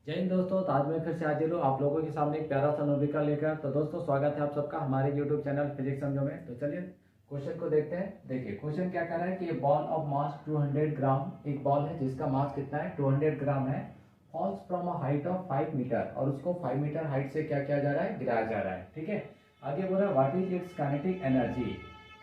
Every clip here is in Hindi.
जय हिंद दोस्तों, तो आज मैं फिर से हाजिर हूँ आप लोगों के सामने एक प्यारा सा न्यूमेरिकल लेकर। तो दोस्तों स्वागत है आप सबका हमारे यूट्यूब चैनल फिजिक्स समझो में। तो चलिए क्वेश्चन को देखते हैं। देखिए क्वेश्चन क्या कर रहा है कि बॉल ऑफ मास 200 ग्राम, एक बॉल है जिसका मास कितना है 200 ग्राम है, falls from a height of 5 metre, और उसको 5 मीटर हाइट से क्या किया जा रहा है, गिराया जा रहा है। ठीक है, आगे बोल रहा है what is it's kinetic energy.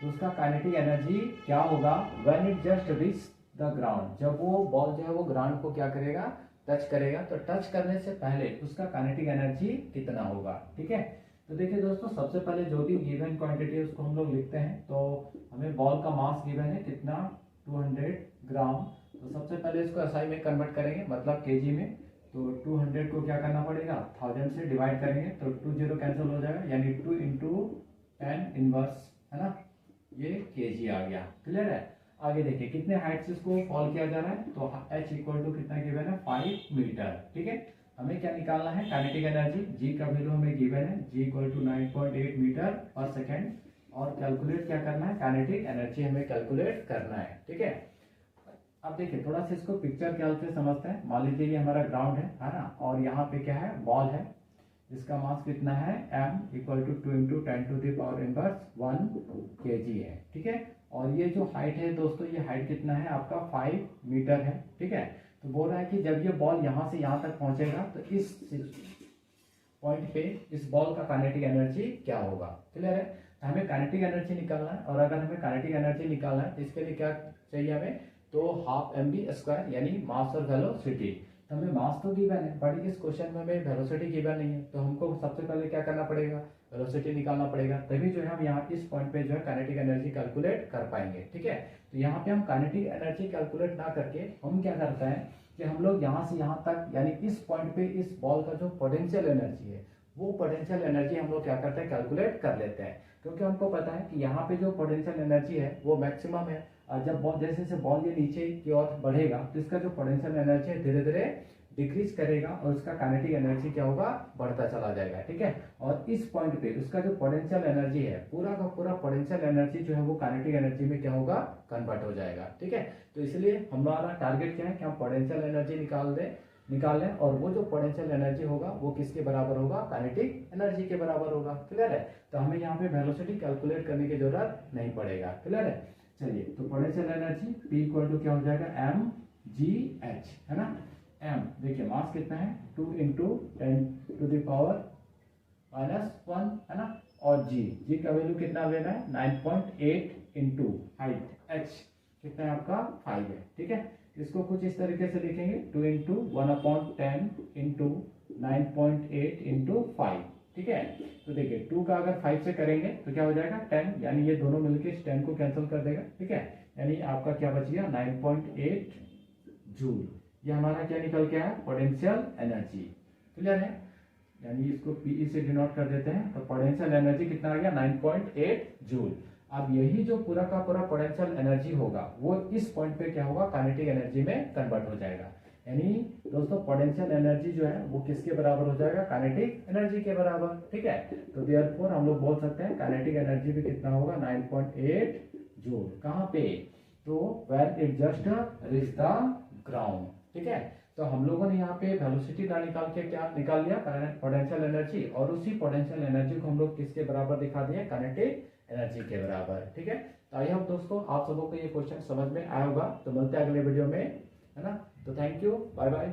तो उसका काइनेटिक एनर्जी क्या होगा when it just reach the ground, जब वो बॉल जो है वो ग्राउंड को क्या करेगा, टच करेगा। तो टच करने से पहले उसका काइनेटिक एनर्जी कितना होगा। ठीक है, तो देखिए दोस्तों सबसे पहले जो भी गिवन क्वांटिटी है उसको हम लोग लिखते हैं। तो हमें बॉल का मास गिवन है कितना 200 ग्राम। तो सबसे पहले इसको एसआई में कन्वर्ट करेंगे, मतलब केजी में। तो 200 को क्या करना पड़ेगा, 1000 से डिवाइड करेंगे तो 2 0 कैंसिल हो जाएगा, यानी 2 इंटू 10 इनवर्स, है ना, ये केजी आ गया। क्लियर है। आगे देखिए कितने हाइट से इसको फॉल किया जा रहा है, तो h इक्वल टू कितना गिवन है 5 मीटर। ठीक है, हमें क्या निकालना है, काइनेटिक एनर्जी। g का वैल्यू हमें गिवन है, g इक्वल टू 9.8 मीटर पर सेकेंड, और कैलकुलेट क्या करना है, काइनेटिक एनर्जी हमें कैलकुलेट करना है। ठीक है, अब देखिए थोड़ा सा इसको पिक्चर क्या से समझते हैं। मान लीजिए ये हमारा ग्राउंड है ना, और यहाँ पे क्या है, बॉल है जिसका मास कितना है m equal to 2 into 10 to the power inverse 1 kg है। ठीक है, और ये जो हाइट है दोस्तों, ये हाइट कितना है आपका 5 मीटर है। ठीक है, तो बोल रहा है कि जब ये बॉल यहाँ से यहाँ तक पहुंचेगा तो इस पॉइंट पे इस बॉल का काइनेटिक एनर्जी क्या होगा। क्लियर है, तो हमें काइनेटिक एनर्जी निकालना है, और अगर हमें काइनेटिक एनर्जी निकालना है तो इसके लिए क्या चाहिए हमें, तो हाफ mv² यानी मास और वेलोसिटी। तो हमें मास तो गिवन है, बट इस क्वेश्चन में हमें वेलोसिटी गिवन नहीं है, तो हमको सबसे पहले क्या करना पड़ेगा, वेलोसिटी निकालना पड़ेगा। तभी जो है हम यहाँ इस पॉइंट पे जो है काइनेटिक एनर्जी कैलकुलेट कर पाएंगे। ठीक है, तो यहाँ पे हम काइनेटिक एनर्जी कैलकुलेट ना करके हम क्या करते हैं कि हम लोग यहाँ से यहाँ तक, यानी इस पॉइंट पे इस बॉल का जो पोटेंशियल एनर्जी है, वो पोटेंशियल एनर्जी हम लोग क्या करते हैं, कैलकुलेट कर लेते हैं। क्योंकि हमको पता है कि यहाँ पे जो पोटेंशियल एनर्जी है वो मैक्सिमम है, और जब बॉल जैसे जैसे बॉल ये नीचे की ओर बढ़ेगा तो इसका जो पोटेंशियल एनर्जी है धीरे धीरे डिक्रीज करेगा, और उसका काइनेटिक एनर्जी क्या होगा, बढ़ता चला जाएगा। ठीक है, और इस पॉइंट पे उसका जो पोटेंशियल एनर्जी है, पूरा का पूरा पोटेंशियल एनर्जी जो है वो काइनेटिक एनर्जी में क्या होगा, कन्वर्ट हो जाएगा। ठीक है, तो इसलिए हमारा टारगेट क्या है कि हम पोटेंशियल एनर्जी निकाल लें, और वो जो पोटेंशियल एनर्जी होगा वो किसके बराबर होगा, काइनेटिक एनर्जी के बराबर होगा। क्लियर है, तो हमें यहाँ पे वेलोसिटी कैलकुलेट करने की जरूरत नहीं पड़ेगा। क्लियर है, चलिए तो potential energy P equal to क्या हो जाएगा, mgh, है ना। m देखिए मास कितना है 2 इंटू 10 टू द पावर -1, है ना, और g का वैल्यू कितना लेना है 9.8 इंटू हाइट h कितना है आपका 5 है। ठीक है, इसको कुछ इस तरीके से लिखेंगे, 2 इंटू 1/10 इंटू 9.8 इंटू 5। ठीक है, तो देखिए 2 का अगर 5 से करेंगे तो क्या हो जाएगा 10, यानी ये दोनों मिलके इस 10 को कैंसिल कर देगा। ठीक है, यानी आपका क्या बच गया 9.8 जूल। ये हमारा क्या निकल के आया, पोटेंशियल एनर्जी। क्लियर है, यानी इसको पीई से डिनोट कर देते हैं, तो पोटेंशियल एनर्जी कितना आ गया 9.8 जूल। अब यही जो पूरा का पूरा पोटेंशियल एनर्जी होगा वो इस पॉइंट पे क्या होगा, काइनेटिक एनर्जी में कन्वर्ट हो जाएगा। यानी दोस्तों पोटेंशियल एनर्जी जो है वो किसके बराबर हो जाएगा, काइनेटिक एनर्जी के बराबर। ठीक है, तो देयरफॉर हम लोग बोल सकते हैं काइनेटिक एनर्जी भी कितना होगा 9.8 जूल। कहाँ पे, तो when it just reach the ground. ठीक है, तो हम लोगों ने यहाँ पे वेलोसिटी ना निकाल के क्या निकाल लिया, पोटेंशियल एनर्जी, और उसी पोटेंशियल एनर्जी को हम लोग किसके बराबर दिखा दिए, काइनेटिक एनर्जी के बराबर। ठीक है, तो आई होप दोस्तों आप सबों को ये क्वेश्चन समझ में आया होगा। तो मिलते हैं अगले वीडियो में, है ना। तो थैंक यू, बाय बाय।